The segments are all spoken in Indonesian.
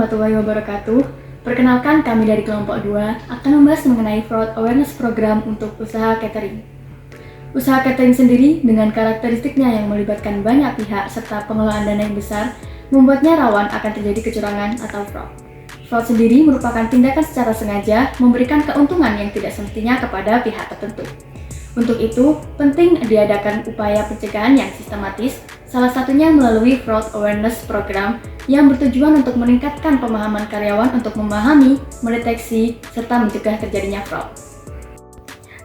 warahmatullahi wabarakatuh. Perkenalkan, kami dari kelompok 2 akan membahas mengenai fraud awareness program untuk usaha catering. Usaha catering sendiri dengan karakteristiknya yang melibatkan banyak pihak serta pengelolaan dana yang besar membuatnya rawan akan terjadi kecurangan atau fraud. Fraud sendiri merupakan tindakan secara sengaja memberikan keuntungan yang tidak semestinya kepada pihak tertentu. Untuk itu, penting diadakan upaya pencegahan yang sistematis, salah satunya melalui fraud awareness program yang bertujuan untuk meningkatkan pemahaman karyawan untuk memahami, mendeteksi, serta mencegah terjadinya fraud.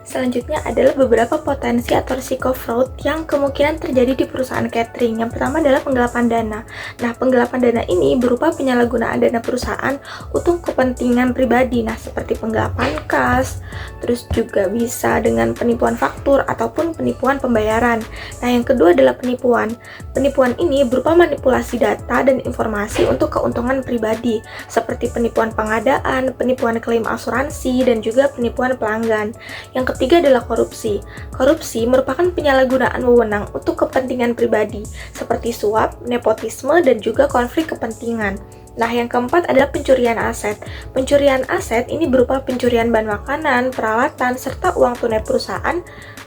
Selanjutnya adalah beberapa potensi atau risiko fraud yang kemungkinan terjadi di perusahaan catering. Yang pertama adalah penggelapan dana. Nah, penggelapan dana ini berupa penyalahgunaan dana perusahaan untuk kepentingan pribadi. Nah, seperti penggelapan kas, terus juga bisa dengan penipuan faktur ataupun penipuan pembayaran. Nah, yang kedua adalah penipuan. Penipuan ini berupa manipulasi data dan informasi untuk keuntungan pribadi, seperti penipuan pengadaan, penipuan klaim asuransi, dan juga penipuan pelanggan. Yang ketiga adalah korupsi. Korupsi merupakan penyalahgunaan wewenang untuk kepentingan pribadi, seperti suap, nepotisme, dan juga konflik kepentingan. Nah, yang keempat adalah pencurian aset. Pencurian aset ini berupa pencurian bahan makanan, peralatan, serta uang tunai perusahaan,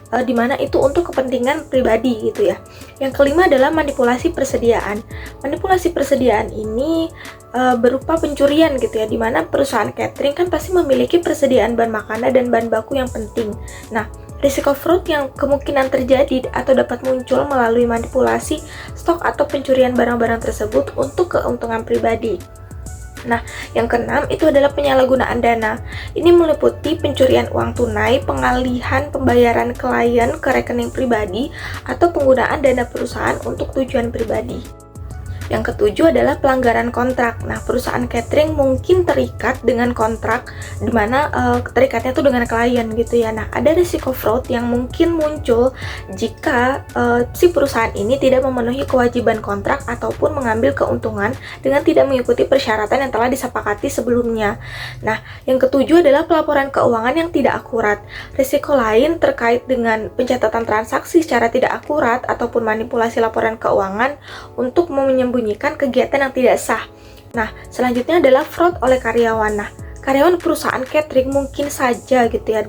di mana itu untuk kepentingan pribadi gitu ya. Yang kelima adalah manipulasi persediaan. Manipulasi persediaan ini berupa pencurian gitu ya, di mana perusahaan catering kan pasti memiliki persediaan bahan makanan dan bahan baku yang penting. Nah, risiko fraud yang kemungkinan terjadi atau dapat muncul melalui manipulasi stok atau pencurian barang-barang tersebut untuk keuntungan pribadi. Nah, yang keenam itu adalah penyalahgunaan dana. Ini meliputi pencurian uang tunai, pengalihan pembayaran klien ke rekening pribadi, atau penggunaan dana perusahaan untuk tujuan pribadi. Yang ketujuh adalah pelanggaran kontrak. Nah, perusahaan catering mungkin terikat dengan kontrak, di mana terikatnya tuh dengan klien gitu ya. Nah, ada risiko fraud yang mungkin muncul jika si perusahaan ini tidak memenuhi kewajiban kontrak ataupun mengambil keuntungan dengan tidak mengikuti persyaratan yang telah disepakati sebelumnya. Nah, yang ketujuh adalah pelaporan keuangan yang tidak akurat. Risiko lain terkait dengan pencatatan transaksi secara tidak akurat ataupun manipulasi laporan keuangan untuk menyembunyikan kegiatan yang tidak sah. Nah, selanjutnya adalah fraud oleh karyawan. Nah, karyawan perusahaan catering mungkin saja gitu ya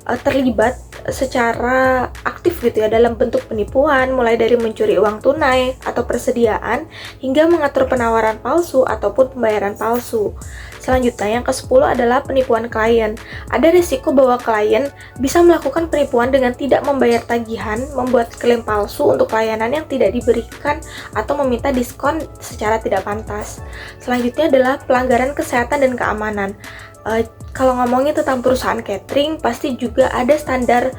terlibat secara aktif gitu ya dalam bentuk penipuan, mulai dari mencuri uang tunai atau persediaan hingga mengatur penawaran palsu ataupun pembayaran palsu. Selanjutnya yang ke-10 adalah penipuan klien. Ada risiko bahwa klien bisa melakukan penipuan dengan tidak membayar tagihan, membuat klaim palsu untuk layanan yang tidak diberikan, atau meminta diskon secara tidak pantas. Selanjutnya adalah pelanggaran kesehatan dan keamanan. Kalau ngomongin tentang perusahaan catering, pasti juga ada standar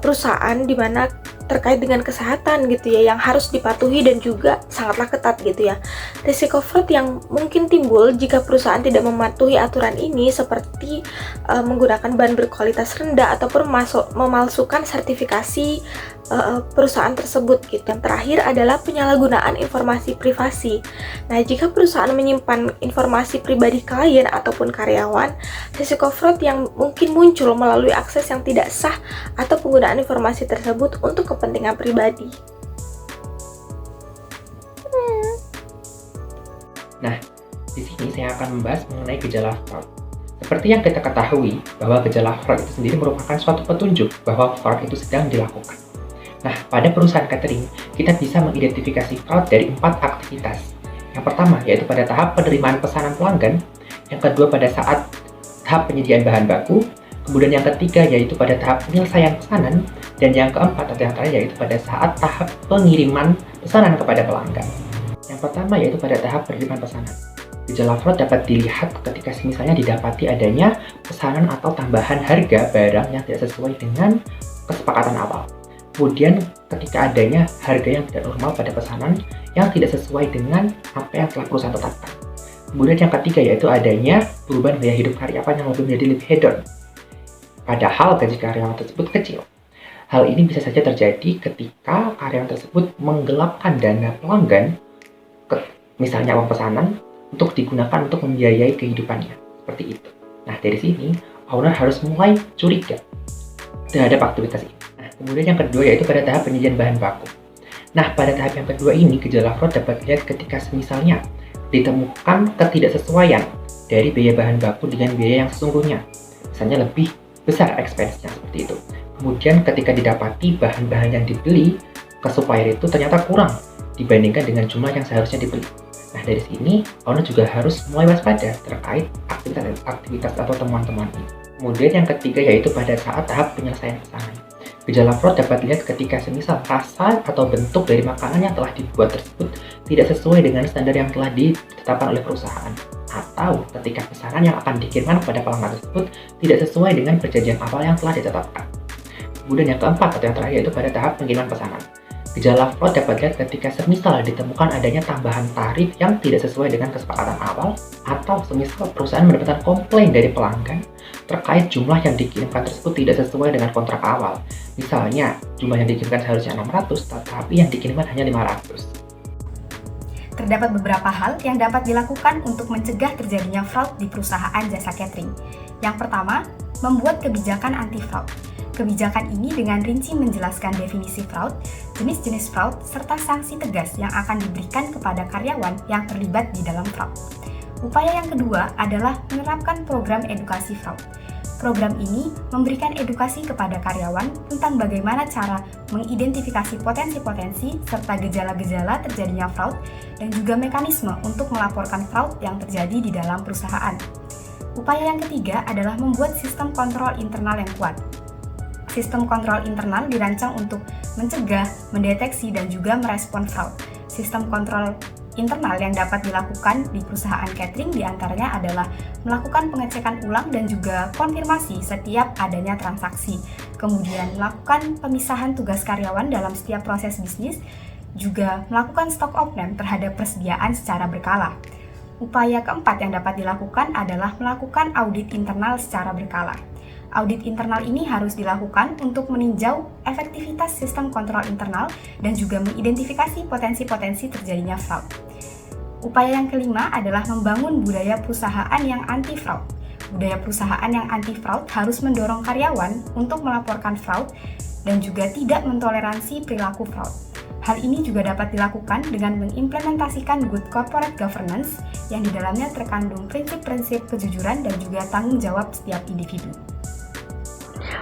perusahaan di mana terkait dengan kesehatan gitu ya, yang harus dipatuhi dan juga sangatlah ketat gitu ya. Risiko fraud yang mungkin timbul jika perusahaan tidak mematuhi aturan ini seperti menggunakan bahan berkualitas rendah ataupun memalsukan sertifikasi perusahaan tersebut gitu. Yang terakhir adalah penyalahgunaan informasi privasi. Nah, jika perusahaan menyimpan informasi pribadi klien ataupun karyawan, risiko fraud yang mungkin muncul melalui akses yang tidak sah atau penggunaan informasi tersebut untuk kepentingan pribadi. Nah, di sini saya akan membahas mengenai gejala fraud. Seperti yang kita ketahui, bahwa gejala fraud itu sendiri merupakan suatu petunjuk bahwa fraud itu sedang dilakukan. Nah, pada perusahaan catering, kita bisa mengidentifikasi fraud dari 4 aktivitas. Yang pertama, yaitu pada tahap penerimaan pesanan pelanggan. Yang kedua, pada saat tahap penyediaan bahan baku. Kemudian yang ketiga, yaitu pada tahap penyelesaian pesanan. Dan yang keempat, atau yang terakhir, yaitu pada saat tahap pengiriman pesanan kepada pelanggan. Yang pertama, yaitu pada tahap penerimaan pesanan. Gejala fraud dapat dilihat ketika misalnya didapati adanya pesanan atau tambahan harga barang yang tidak sesuai dengan kesepakatan awal. Kemudian ketika adanya harga yang tidak normal pada pesanan yang tidak sesuai dengan apa yang telah perusahaan tetapkan. Kemudian yang ketiga yaitu adanya perubahan gaya hidup karyawan yang menjadi lebih hedon. Padahal gaji karyawan tersebut kecil. Hal ini bisa saja terjadi ketika karyawan tersebut menggelapkan dana pelanggan, misalnya uang pesanan, untuk digunakan untuk membiayai kehidupannya. Seperti itu. Nah, dari sini, owner harus mulai curiga terhadap aktivitas ini. Kemudian yang kedua yaitu pada tahap penyediaan bahan baku. Nah, pada tahap yang kedua ini gejala fraud dapat dilihat ketika misalnya ditemukan ketidaksesuaian dari biaya bahan baku dengan biaya yang sesungguhnya. Misalnya lebih besar expense-nya seperti itu. Kemudian ketika didapati bahan-bahan yang dibeli ke supplier itu ternyata kurang dibandingkan dengan jumlah yang seharusnya dibeli. Nah, dari sini owner juga harus mulai waspada terkait aktivitas atau temuan-temuan ini. Kemudian yang ketiga yaitu pada saat tahap penyelesaian pesanan. Gejala fraud dapat dilihat ketika semisal rasa atau bentuk dari makanan yang telah dibuat tersebut tidak sesuai dengan standar yang telah ditetapkan oleh perusahaan, atau ketika pesanan yang akan dikirimkan kepada pelanggan tersebut tidak sesuai dengan perjanjian awal yang telah ditetapkan. Kemudian yang keempat atau yang terakhir yaitu pada tahap pengiriman pesanan. Gejala fraud dapat dilihat ketika semisal ditemukan adanya tambahan tarif yang tidak sesuai dengan kesepakatan awal, atau semisal perusahaan mendapatkan komplain dari pelanggan terkait jumlah yang dikirimkan tersebut tidak sesuai dengan kontrak awal. Misalnya, jumlah yang dikirimkan seharusnya 600, tetapi yang dikirimkan hanya 500. Terdapat beberapa hal yang dapat dilakukan untuk mencegah terjadinya fraud di perusahaan jasa catering. Yang pertama, membuat kebijakan anti-fraud. Kebijakan ini dengan rinci menjelaskan definisi fraud, jenis-jenis fraud, serta sanksi tegas yang akan diberikan kepada karyawan yang terlibat di dalam fraud. Upaya yang kedua adalah menerapkan program edukasi fraud. Program ini memberikan edukasi kepada karyawan tentang bagaimana cara mengidentifikasi potensi-potensi serta gejala-gejala terjadinya fraud dan juga mekanisme untuk melaporkan fraud yang terjadi di dalam perusahaan. Upaya yang ketiga adalah membuat sistem kontrol internal yang kuat. Sistem kontrol internal dirancang untuk mencegah, mendeteksi, dan juga merespon fraud. Sistem kontrol internal yang dapat dilakukan di perusahaan catering diantaranya adalah melakukan pengecekan ulang dan juga konfirmasi setiap adanya transaksi. Kemudian melakukan pemisahan tugas karyawan dalam setiap proses bisnis, juga melakukan stock opname terhadap persediaan secara berkala. Upaya keempat yang dapat dilakukan adalah melakukan audit internal secara berkala. Audit internal ini harus dilakukan untuk meninjau efektivitas sistem kontrol internal dan juga mengidentifikasi potensi-potensi terjadinya fraud. Upaya yang kelima adalah membangun budaya perusahaan yang anti-fraud. Budaya perusahaan yang anti-fraud harus mendorong karyawan untuk melaporkan fraud dan juga tidak mentoleransi perilaku fraud. Hal ini juga dapat dilakukan dengan mengimplementasikan good corporate governance yang di dalamnya terkandung prinsip-prinsip kejujuran dan juga tanggung jawab setiap individu.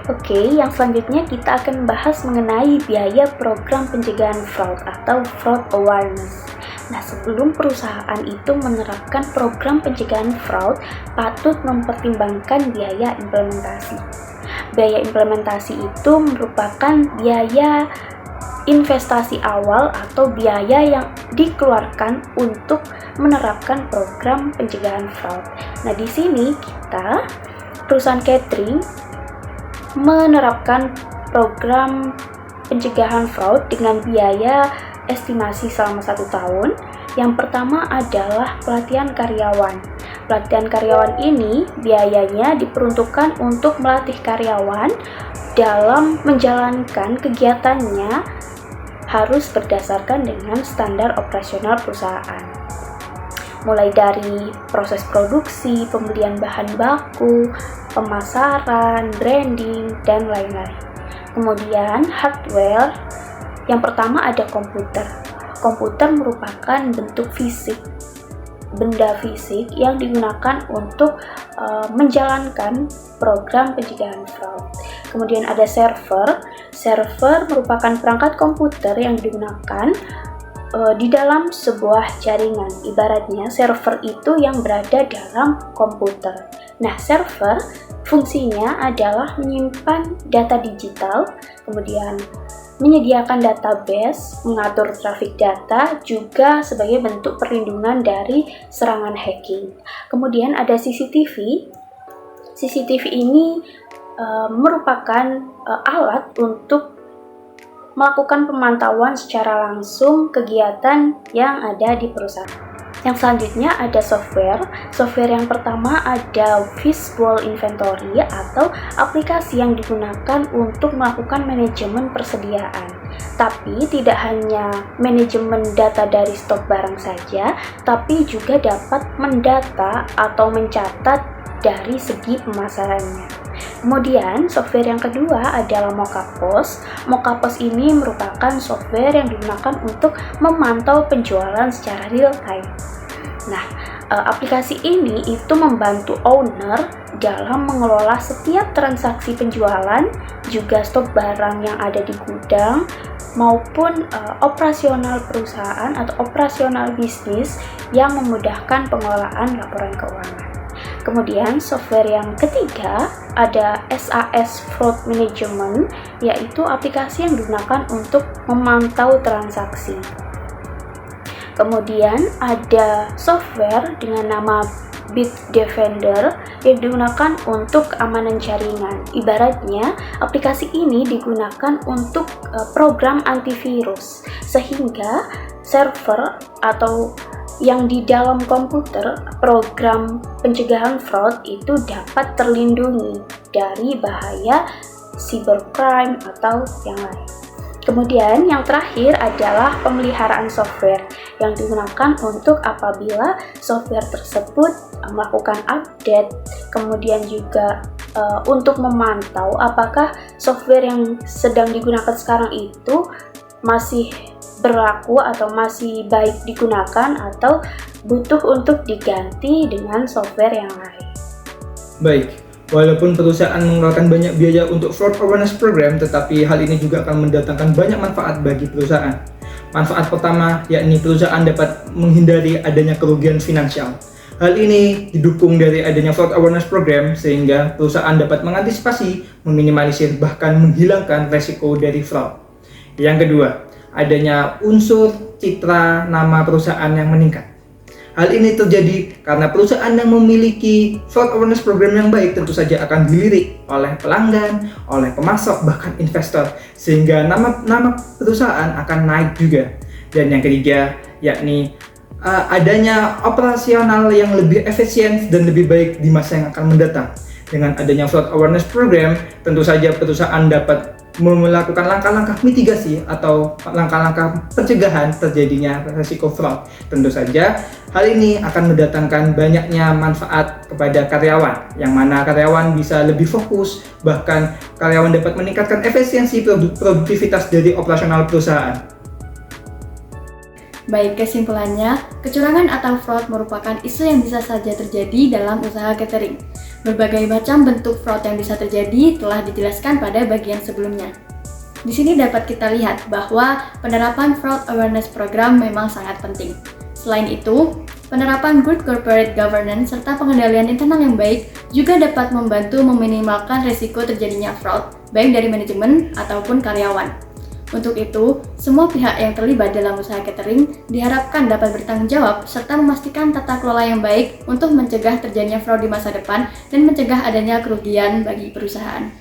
Oke, yang selanjutnya kita akan bahas mengenai biaya program pencegahan fraud atau fraud awareness. Nah, sebelum perusahaan itu menerapkan program pencegahan fraud, patut mempertimbangkan biaya implementasi. Biaya implementasi itu merupakan biaya investasi awal atau biaya yang dikeluarkan untuk menerapkan program pencegahan fraud. Nah, di sini perusahaan catering menerapkan program pencegahan fraud dengan biaya estimasi selama 1 tahun. Yang pertama adalah pelatihan karyawan. Pelatihan karyawan ini biayanya diperuntukkan untuk melatih karyawan dalam menjalankan kegiatannya harus berdasarkan dengan standar operasional perusahaan. Mulai dari proses produksi, pembelian bahan baku, pemasaran, branding, dan lain-lain. Kemudian hardware, yang pertama ada komputer. Komputer merupakan bentuk fisik, benda fisik yang digunakan untuk menjalankan program pencegahan fraud. Kemudian ada server. Server merupakan perangkat komputer yang digunakan di dalam sebuah jaringan. Ibaratnya server itu yang berada dalam komputer. Nah, server fungsinya adalah menyimpan data digital, kemudian menyediakan database, mengatur traffic data, juga sebagai bentuk perlindungan dari serangan hacking. Kemudian ada CCTV. CCTV ini merupakan alat untuk melakukan pemantauan secara langsung kegiatan yang ada di perusahaan. Yang selanjutnya ada software. Software yang pertama ada Visual Inventory atau aplikasi yang digunakan untuk melakukan manajemen persediaan. Tapi tidak hanya manajemen data dari stok barang saja, tapi juga dapat mendata atau mencatat dari segi pemasarannya. Kemudian software yang kedua adalah Mokapos. Mokapos ini merupakan software yang digunakan untuk memantau penjualan secara real time. Nah, aplikasi ini itu membantu owner dalam mengelola setiap transaksi penjualan, juga stok barang yang ada di gudang, maupun operasional perusahaan atau operasional bisnis yang memudahkan pengelolaan laporan keuangan. Kemudian software yang ketiga ada SAS Fraud Management, yaitu aplikasi yang digunakan untuk memantau transaksi. Kemudian ada software dengan nama Bitdefender yang digunakan untuk keamanan jaringan. Ibaratnya aplikasi ini digunakan untuk program antivirus, sehingga server atau yang di dalam komputer program pencegahan fraud itu dapat terlindungi dari bahaya cybercrime atau yang lain. Kemudian yang terakhir adalah pemeliharaan software yang digunakan untuk apabila software tersebut melakukan update, kemudian juga untuk memantau apakah software yang sedang digunakan sekarang itu masih berlaku atau masih baik digunakan atau butuh untuk diganti dengan software yang lain. Baik, walaupun perusahaan mengeluarkan banyak biaya untuk fraud awareness program, tetapi hal ini juga akan mendatangkan banyak manfaat bagi perusahaan. Manfaat pertama yakni perusahaan dapat menghindari adanya kerugian finansial. Hal ini didukung dari adanya fraud awareness program sehingga perusahaan dapat mengantisipasi, meminimalisir, bahkan menghilangkan resiko dari fraud. Yang kedua, adanya unsur citra nama perusahaan yang meningkat. Hal ini terjadi karena perusahaan yang memiliki fraud awareness program yang baik tentu saja akan dilirik oleh pelanggan, oleh pemasok, bahkan investor, sehingga nama perusahaan akan naik juga. Dan yang ketiga yakni adanya operasional yang lebih efisien dan lebih baik di masa yang akan mendatang. Dengan adanya fraud awareness program, tentu saja perusahaan dapat melakukan langkah-langkah mitigasi atau langkah-langkah pencegahan terjadinya risiko fraud. Tentu saja hal ini akan mendatangkan banyaknya manfaat kepada karyawan, yang mana karyawan bisa lebih fokus, bahkan karyawan dapat meningkatkan efisiensi produktivitas dari operasional perusahaan. Baik, kesimpulannya, kecurangan atau fraud merupakan isu yang bisa saja terjadi dalam usaha catering. Berbagai macam bentuk fraud yang bisa terjadi telah dijelaskan pada bagian sebelumnya. Di sini dapat kita lihat bahwa penerapan fraud awareness program memang sangat penting. Selain itu, penerapan good corporate governance serta pengendalian internal yang baik juga dapat membantu meminimalkan risiko terjadinya fraud, baik dari manajemen ataupun karyawan. Untuk itu, semua pihak yang terlibat dalam usaha catering diharapkan dapat bertanggung jawab serta memastikan tata kelola yang baik untuk mencegah terjadinya fraud di masa depan dan mencegah adanya kerugian bagi perusahaan.